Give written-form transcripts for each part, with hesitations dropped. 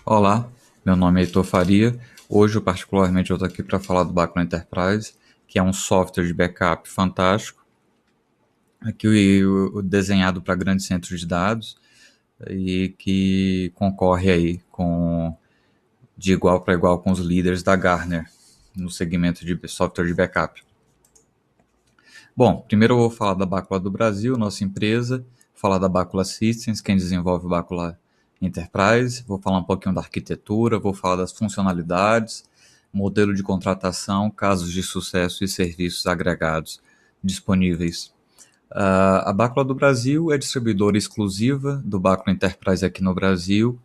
Olá, meu nome é Heitor Faria. Hoje, particularmente, eu estou aqui para falar do Backlog Enterprise, que é um software de backup fantástico, aqui desenhado para grandes centros de dados e que concorre aí de igual para igual com os líderes da Gartner no segmento de software de backup. Bom, primeiro eu vou falar da Bacula do Brasil, nossa empresa, falar da Bacula Systems, quem desenvolve o Bacula Enterprise, vou falar um pouquinho da arquitetura, vou falar das funcionalidades, modelo de contratação, casos de sucesso e serviços agregados disponíveis. A Bacula do Brasil é distribuidora exclusiva do Bacula Enterprise aqui no Brasil,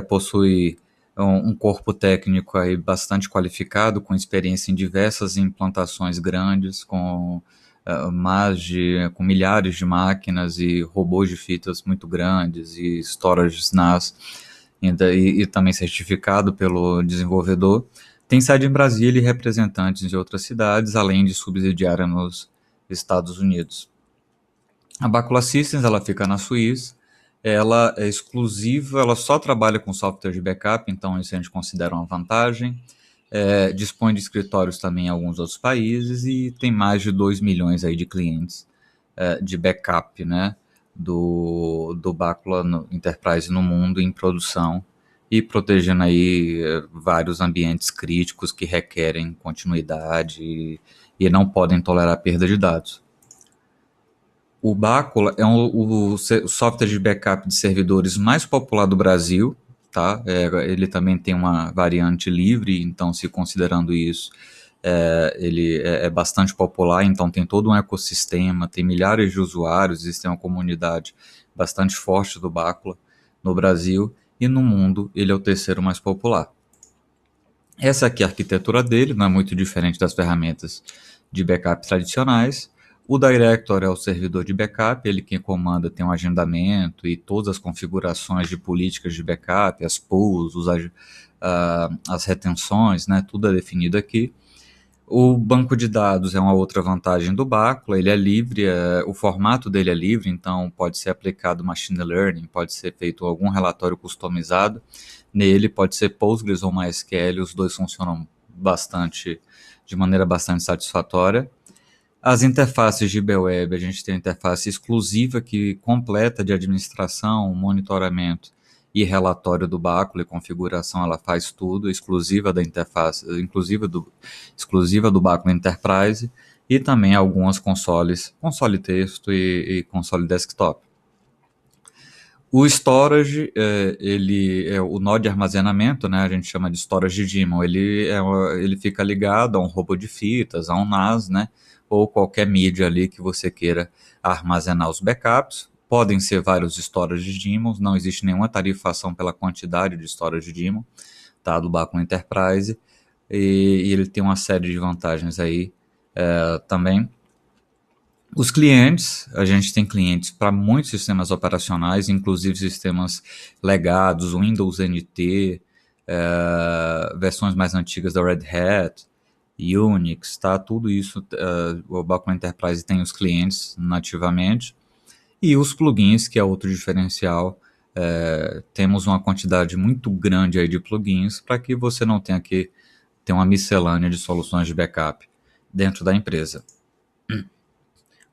possui um corpo técnico aí bastante qualificado, com experiência em diversas implantações grandes, com milhares de máquinas e robôs de fitas muito grandes e storage NAS, e também certificado pelo desenvolvedor. Tem sede em Brasília e representantes de outras cidades, além de subsidiária nos Estados Unidos. A Bacula Systems, ela fica na Suíça, ela é exclusiva, ela só trabalha com software de backup, então isso a gente considera uma vantagem. Dispõe de escritórios também em alguns outros países e tem mais de 2 milhões aí de clientes de backup, né, do Bacula Enterprise no mundo em produção e protegendo aí vários ambientes críticos que requerem continuidade e não podem tolerar perda de dados. O Bacula é o software de backup de servidores mais popular do Brasil, tá? Ele também tem uma variante livre, então, se considerando isso, ele é bastante popular, então tem todo um ecossistema, tem milhares de usuários, existe uma comunidade bastante forte do Bacula no Brasil, e no mundo ele é o terceiro mais popular. Essa aqui é a arquitetura dele, não é muito diferente das ferramentas de backup tradicionais. O Director é o servidor de backup, ele quem comanda tem um agendamento e todas as configurações de políticas de backup, as pools, as retenções, né, tudo é definido aqui. O banco de dados é uma outra vantagem do Bacula, ele é livre, o formato dele é livre, então pode ser aplicado machine learning, pode ser feito algum relatório customizado nele, pode ser Postgres ou MySQL, os dois funcionam de maneira bastante satisfatória. As interfaces de B-Web, a gente tem a interface exclusiva que completa de administração, monitoramento e relatório do Bacula e configuração, ela faz tudo, exclusiva da interface, exclusiva do Bacula Enterprise, e também algumas console texto e console desktop. O storage, ele é o nó de armazenamento, né, a gente chama de storage daemon, ele fica ligado a um robô de fitas, a um NAS, né, ou qualquer mídia ali que você queira armazenar os backups. Podem ser vários storage daemons, não existe nenhuma tarifação pela quantidade de storage daemon, tá, do Bacula Enterprise, e ele tem uma série de vantagens aí também. Os clientes, a gente tem clientes para muitos sistemas operacionais, inclusive sistemas legados, Windows NT, versões mais antigas da Red Hat, Unix, tá? Tudo isso, o Bacula Enterprise tem os clientes nativamente. E os plugins, que é outro diferencial, temos uma quantidade muito grande aí de plugins para que você não tenha que ter uma miscelânea de soluções de backup dentro da empresa.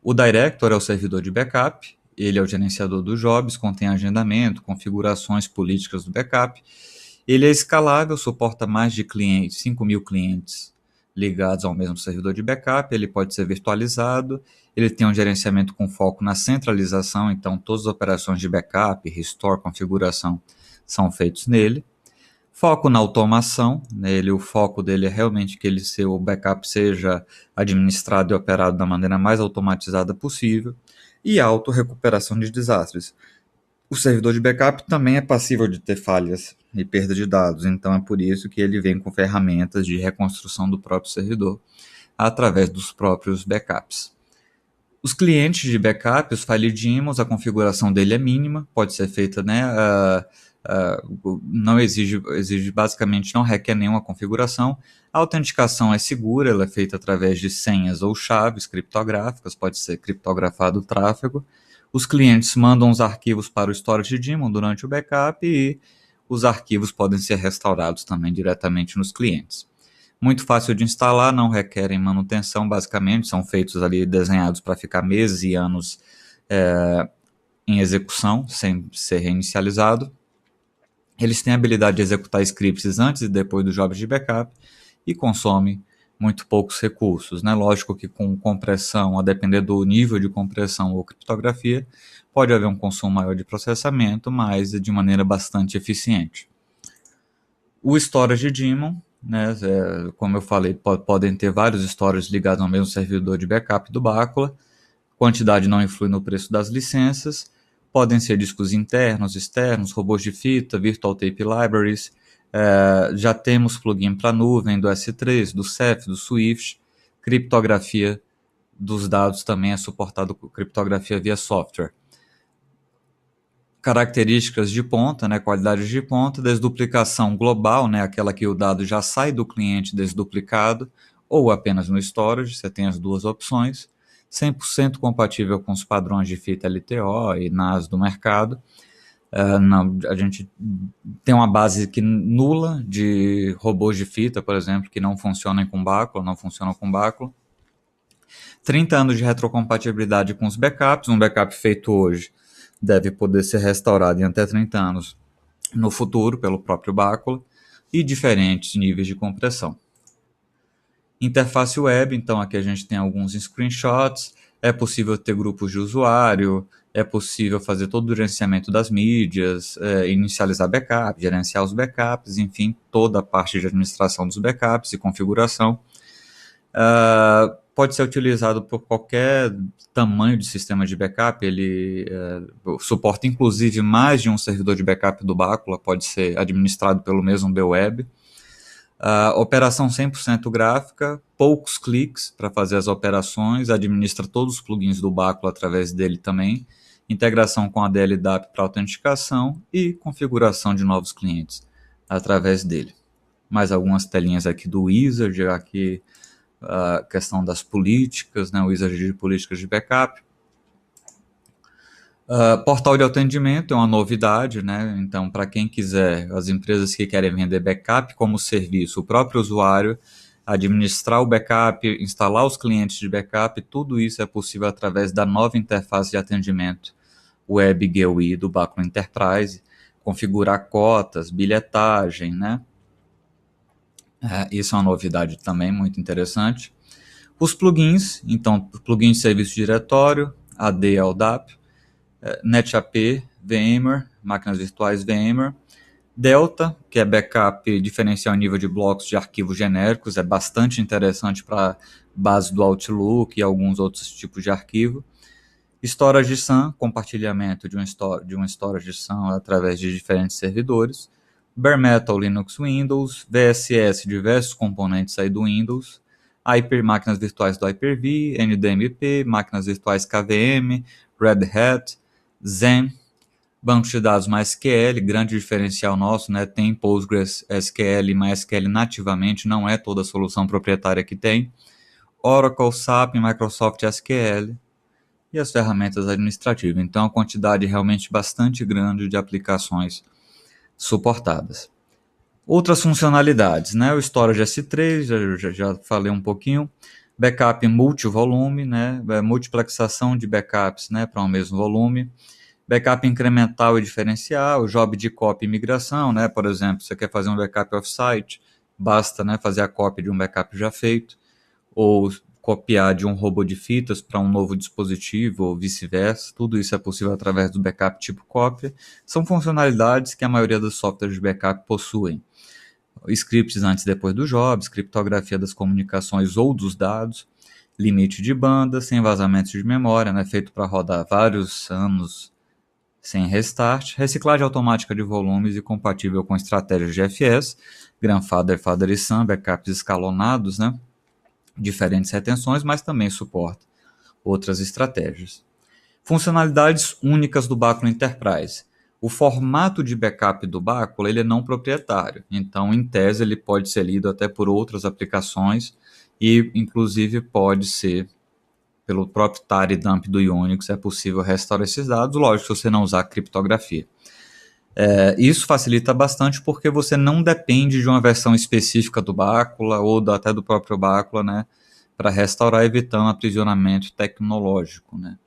O Director é o servidor de backup, ele é o gerenciador dos jobs, contém agendamento, configurações políticas do backup. Ele é escalável, suporta mais de 5 mil clientes ligados ao mesmo servidor de backup, ele pode ser virtualizado, ele tem um gerenciamento com foco na centralização, então todas as operações de backup, restore, configuração são feitos nele. Foco na automação, nele, o foco dele é realmente que o backup seja administrado e operado da maneira mais automatizada possível, e auto-recuperação de desastres. O servidor de backup também é passível de ter falhas e perda de dados, então é por isso que ele vem com ferramentas de reconstrução do próprio servidor através dos próprios backups. Os clientes de backup, os file daemons, a configuração dele é mínima, pode ser feita, né, não basicamente não requer nenhuma configuração. A autenticação é segura, ela é feita através de senhas ou chaves criptográficas, pode ser criptografado o tráfego. Os clientes mandam os arquivos para o storage daemon durante o backup e os arquivos podem ser restaurados também diretamente nos clientes. Muito fácil de instalar, não requerem manutenção, basicamente, são feitos ali, desenhados para ficar meses e anos em execução, sem ser reinicializado. Eles têm a habilidade de executar scripts antes e depois dos jobs de backup e consomem muito poucos recursos, né? Lógico que com compressão, a depender do nível de compressão ou criptografia, pode haver um consumo maior de processamento, mas de maneira bastante eficiente. O storage daemon, né, como eu falei, podem ter vários storages ligados ao mesmo servidor de backup do Bacula. Quantidade não influi no preço das licenças. Podem ser discos internos, externos, robôs de fita, virtual tape libraries. Já temos plugin para nuvem do S3, do Ceph, do Swift. Criptografia dos dados também é suportado com criptografia via software. Características de ponta, né, qualidades de ponta, desduplicação global, né, aquela que o dado já sai do cliente desduplicado, ou apenas no storage, você tem as duas opções. 100% compatível com os padrões de fita LTO e NAS do mercado. A gente tem uma base nula de robôs de fita, por exemplo, que não funcionam com Bacula, 30 anos de retrocompatibilidade com os backups. Um backup feito hoje deve poder ser restaurado em até 30 anos no futuro pelo próprio Bacula, e diferentes níveis de compressão. Interface web, então aqui a gente tem alguns screenshots. É possível ter grupos de usuário, é possível fazer todo o gerenciamento das mídias, inicializar backup, gerenciar os backups, enfim, toda a parte de administração dos backups e configuração. Pode ser utilizado por qualquer tamanho de sistema de backup. Ele suporta inclusive mais de um servidor de backup do Bacula, pode ser administrado pelo mesmo B-Web. Operação 100% gráfica, poucos cliques para fazer as operações, administra todos os plugins do Bacula através dele também, integração com a DLDAP para autenticação e configuração de novos clientes através dele. Mais algumas telinhas aqui do Wizard, aqui a questão das políticas, né, o Wizard de políticas de backup. Portal de atendimento é uma novidade, né? Então, para quem quiser, as empresas que querem vender backup como serviço, o próprio usuário, administrar o backup, instalar os clientes de backup, tudo isso é possível através da nova interface de atendimento Web GUI do Bacula Enterprise, configurar cotas, bilhetagem, né? Isso é uma novidade também muito interessante. Os plugins, então, plugins de serviço de diretório, AD e LDAP, NetApp, VMware, máquinas virtuais VMware, Delta, que é backup diferencial em nível de blocos de arquivos genéricos, é bastante interessante para base do Outlook e alguns outros tipos de arquivo. Storage SAN, compartilhamento de um storage SAN através de diferentes servidores. Bare Metal Linux Windows, VSS, diversos componentes aí do Windows, máquinas virtuais do Hyper-V, NDMP, máquinas virtuais KVM, Red Hat, Zen, banco de dados MySQL, grande diferencial nosso, né? Tem PostgreSQL e MySQL nativamente, não é toda a solução proprietária que tem. Oracle, SAP, Microsoft SQL e as ferramentas administrativas. Então, a quantidade realmente bastante grande de aplicações suportadas. Outras funcionalidades, né? O Storage S3, já falei um pouquinho. Backup multivolume, né? Multiplexação de backups, né, para um mesmo volume. Backup incremental e diferencial, job de cópia e migração, né? Por exemplo, você quer fazer um backup off-site, basta, né, fazer a cópia de um backup já feito, ou copiar de um robô de fitas para um novo dispositivo, ou vice-versa. Tudo isso é possível através do backup tipo cópia. São funcionalidades que a maioria dos softwares de backup possuem. Scripts antes e depois do job, criptografia das comunicações ou dos dados, limite de banda, sem vazamentos de memória, né, feito para rodar vários anos sem restart, reciclagem automática de volumes e compatível com estratégias de FS, Grandfather, Father e Son, backups escalonados, né, diferentes retenções, mas também suporta outras estratégias. Funcionalidades únicas do Bacula Enterprise. O formato de backup do Bacula ele é não proprietário, então em tese ele pode ser lido até por outras aplicações e inclusive pode ser pelo próprio tar e dump do Unix, é possível restaurar esses dados, lógico, se você não usar criptografia. Isso facilita bastante porque você não depende de uma versão específica do Bacula ou até do próprio Bacula, né, para restaurar, evitando aprisionamento tecnológico, né.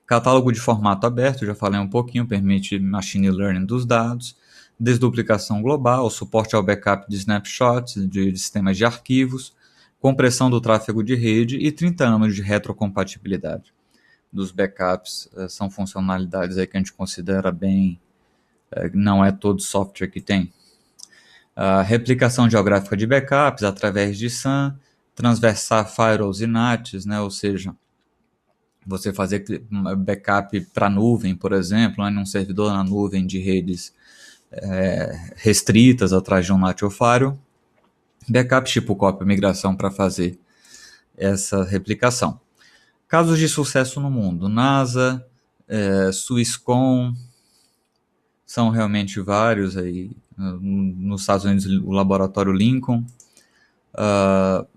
Catálogo de formato aberto, já falei um pouquinho, permite machine learning dos dados, desduplicação global, suporte ao backup de snapshots de sistemas de arquivos, compressão do tráfego de rede e 30 anos de retrocompatibilidade dos backups. São funcionalidades aí que a gente considera bem, não é todo software que tem. A replicação geográfica de backups através de SAN, transversar firewalls e NATs, né, ou seja, você fazer backup para nuvem, por exemplo, né, num servidor na nuvem de redes restritas atrás de um NAT ou firewall. Backup tipo cópia migração para fazer essa replicação. Casos de sucesso no mundo: NASA, Swisscom, são realmente vários aí. Nos Estados Unidos, o laboratório Lincoln,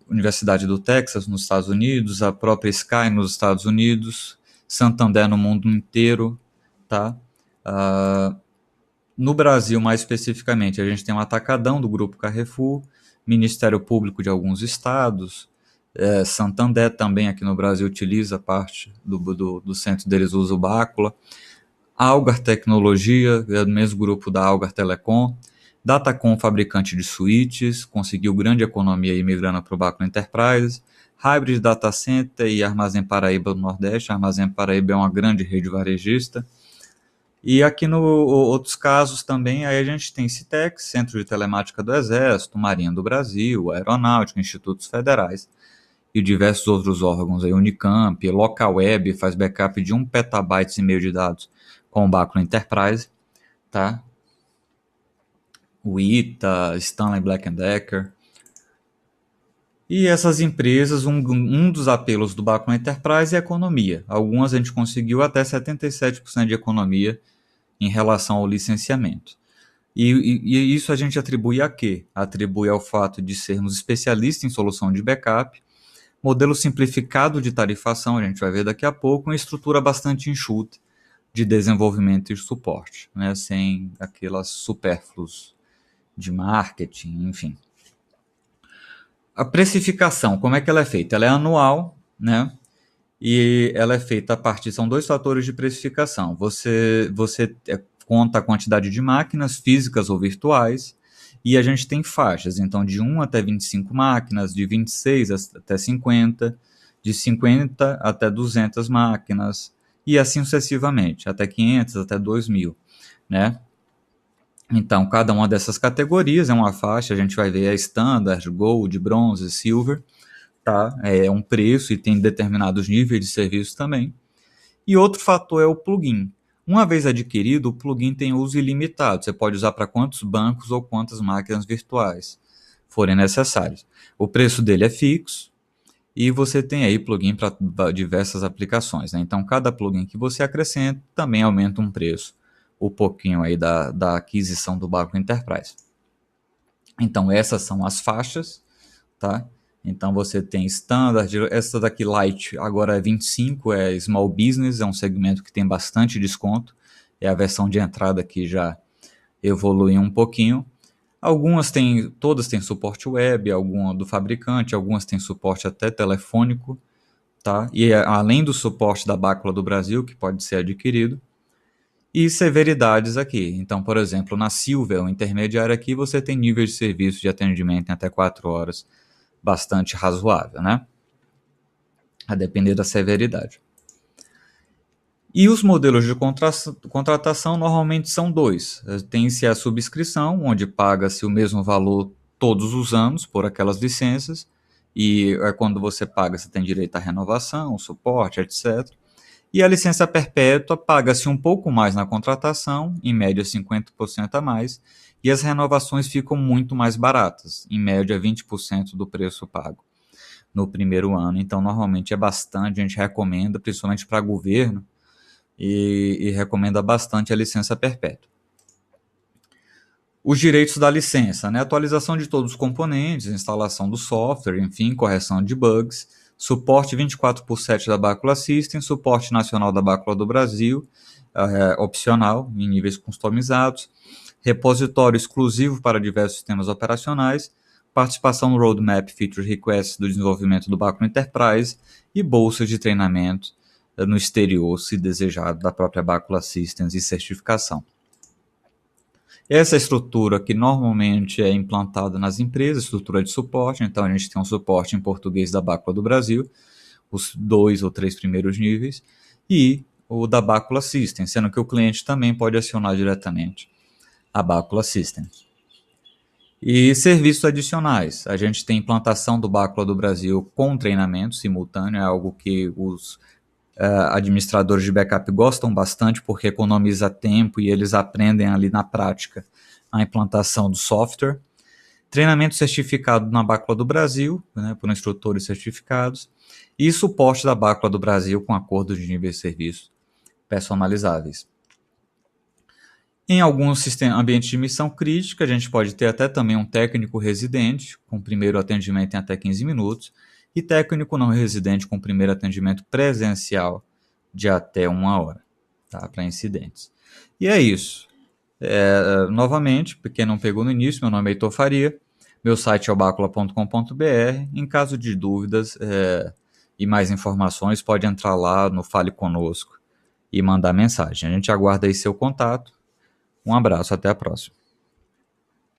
Universidade do Texas, nos Estados Unidos, a própria Sky, nos Estados Unidos, Santander no mundo inteiro, tá? No Brasil, mais especificamente, a gente tem um atacadão do Grupo Carrefour, Ministério Público de alguns estados, Santander também aqui no Brasil utiliza parte do centro deles, usa o Bacula, Algar Tecnologia, é do mesmo grupo da Algar Telecom, Datacom, fabricante de switches, conseguiu grande economia aí migrando para o Bacula Enterprise, Hybrid Data Center e Armazém Paraíba do Nordeste. Armazém Paraíba é uma grande rede varejista. E aqui no outros casos também, aí a gente tem Citex, Centro de Telemática do Exército, Marinha do Brasil, Aeronáutica, Institutos Federais e diversos outros órgãos, aí, Unicamp, Localweb, faz backup de 1,5 petabytes de dados com o Bacula Enterprise, tá? O ITA, Stanley Black & Decker. E essas empresas, um dos apelos do Bacula Enterprise é a economia. Algumas a gente conseguiu até 77% de economia em relação ao licenciamento. E isso a gente atribui a quê? Atribui ao fato de sermos especialistas em solução de backup, modelo simplificado de tarifação, a gente vai ver daqui a pouco, uma estrutura bastante enxuta de desenvolvimento e suporte, né? Sem aquelas supérfluos de marketing, enfim. A precificação, como é que ela é feita? Ela é anual, né? E ela é feita a partir, são dois fatores de precificação. Você conta a quantidade de máquinas físicas ou virtuais, e a gente tem faixas, então de 1 até 25 máquinas, de 26 até 50, de 50 até 200 máquinas, e assim sucessivamente, até 500, até 2.000, né? Então, cada uma dessas categorias é uma faixa, a gente vai ver a Standard, Gold, Bronze, Silver, tá? É um preço e tem determinados níveis de serviço também. E outro fator é o plugin. Uma vez adquirido, o plugin tem uso ilimitado. Você pode usar para quantos bancos ou quantas máquinas virtuais forem necessários. O preço dele é fixo e você tem aí plugin para diversas aplicações, né? Então, cada plugin que você acrescenta também aumenta um preço, um pouquinho aí da aquisição do Bacula Enterprise. Então, essas são as faixas, tá? Então você tem Standard, essa daqui Lite agora é 25, é Small Business, é um segmento que tem bastante desconto, é a versão de entrada que já evolui um pouquinho. Todas têm suporte web, alguma do fabricante, algumas têm suporte até telefônico, tá? E além do suporte da Bacula do Brasil, que pode ser adquirido, e severidades aqui. Então, por exemplo, na Silver, o intermediário aqui, você tem nível de serviço de atendimento em até 4 horas, bastante razoável, né? A depender da severidade. E os modelos de contratação normalmente são dois. Tem-se a subscrição, onde paga-se o mesmo valor todos os anos por aquelas licenças, e quando você paga, você tem direito à renovação, suporte, etc. E a licença perpétua paga-se um pouco mais na contratação, em média 50% a mais, e as renovações ficam muito mais baratas, em média 20% do preço pago no primeiro ano. Então, normalmente é bastante, a gente recomenda, principalmente para governo, e recomenda bastante a licença perpétua. Os direitos da licença, né? Atualização de todos os componentes, instalação do software, enfim, correção de bugs, suporte 24/7 da Bácula System, suporte nacional da Bácula do Brasil, opcional, em níveis customizados, repositório exclusivo para diversos sistemas operacionais, participação no Roadmap Feature Requests do desenvolvimento do Bácula Enterprise e bolsas de treinamento no exterior, se desejado, da própria Bácula Systems e certificação. Essa estrutura que normalmente é implantada nas empresas, estrutura de suporte, então a gente tem um suporte em português da Bácula do Brasil, os 2 ou 3 primeiros níveis, e o da Bácula System, sendo que o cliente também pode acionar diretamente a Bácula System. E serviços adicionais, a gente tem implantação do Bácula do Brasil com treinamento simultâneo, é algo que os administradores de backup gostam bastante porque economiza tempo e eles aprendem ali na prática a implantação do software. Treinamento certificado na Bácula do Brasil, né, por instrutores certificados, e suporte da Bácula do Brasil com acordos de nível de serviço personalizáveis. Em alguns ambientes de missão crítica, a gente pode ter até também um técnico residente, com primeiro atendimento em até 15 minutos, e técnico não residente com primeiro atendimento presencial de até 1 hora, tá, para incidentes. E é isso. Novamente, para quem não pegou no início, meu nome é Heitor Faria, meu site é bacula.com.br. Em caso de dúvidas e mais informações, pode entrar lá no Fale Conosco e mandar mensagem. A gente aguarda aí seu contato. Um abraço, até a próxima.